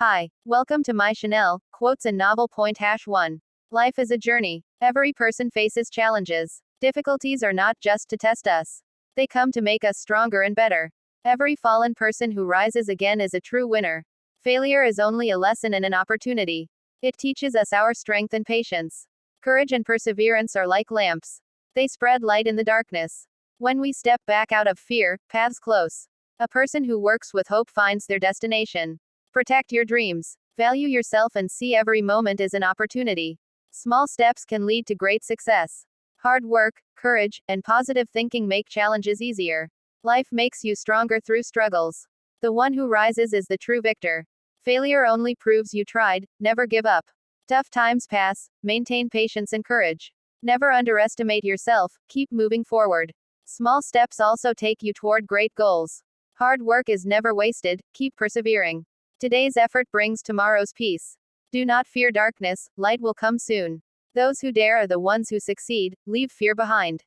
Hi, welcome to my Chanel Quotes and Novel Point #1. Life is a journey. Every person faces challenges. Difficulties are not just to test us. They come to make us stronger and better. Every fallen person who rises again is a true winner. Failure is only a lesson and an opportunity. It teaches us our strength and patience. Courage and perseverance are like lamps. They spread light in the darkness. When we step back out of fear, paths close. A person who works with hope finds their destination. Protect your dreams. Value yourself and see every moment as an opportunity. Small steps can lead to great success. Hard work, courage, and positive thinking make challenges easier. Life makes you stronger through struggles. The one who rises is the true victor. Failure only proves you tried. Never give up. Tough times pass. Maintain patience and courage. Never underestimate yourself. Keep moving forward. Small steps also take you toward great goals. Hard work is never wasted. Keep persevering. Today's effort brings tomorrow's peace. Do not fear darkness, light will come soon. Those who dare are the ones who succeed. Leave fear behind.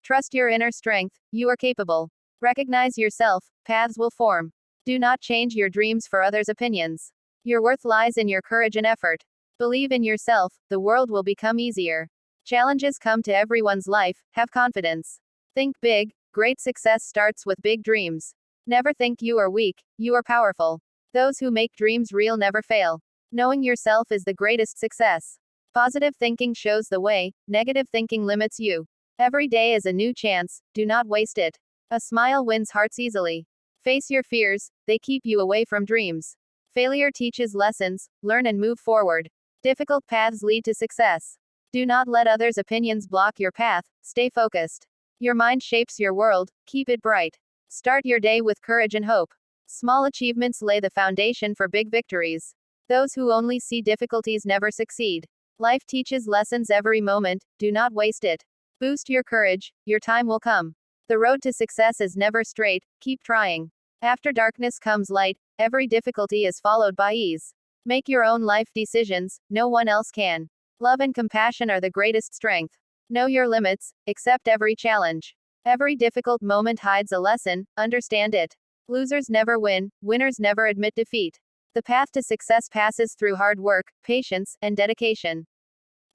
Trust your inner strength, you are capable. Recognize yourself, paths will form. Do not change your dreams for others' opinions. Your worth lies in your courage and effort. Believe in yourself, the world will become easier. Challenges come to everyone's life, have confidence. Think big, great success starts with big dreams. Never think you are weak, you are powerful. Those who make dreams real never fail. Knowing yourself is the greatest success. Positive thinking shows the way, negative thinking limits you. Every day is a new chance, do not waste it. A smile wins hearts easily. Face your fears, they keep you away from dreams. Failure teaches lessons, learn and move forward. Difficult paths lead to success. Do not let others' opinions block your path, stay focused. Your mind shapes your world, keep it bright. Start your day with courage and hope. Small achievements lay the foundation for big victories. Those who only see difficulties never succeed. Life teaches lessons every moment, do not waste it. Boost your courage, your time will come. The road to success is never straight, keep trying. After darkness comes light, every difficulty is followed by ease. Make your own life decisions, no one else can. Love and compassion are the greatest strength. Know your limits, accept every challenge. Every difficult moment hides a lesson, understand it. Losers never win, winners never admit defeat. The path to success passes through hard work, patience, and dedication.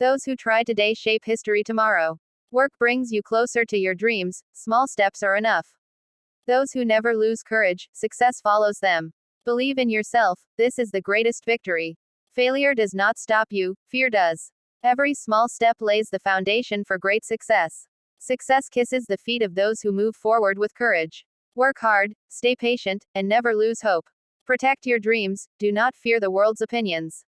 Those who try today shape history tomorrow. Work brings you closer to your dreams, small steps are enough. Those who never lose courage, success follows them. Believe in yourself, this is the greatest victory. Failure does not stop you, fear does. Every small step lays the foundation for great success. Success kisses the feet of those who move forward with courage. Work hard, stay patient, and never lose hope. Protect your dreams, do not fear the world's opinions.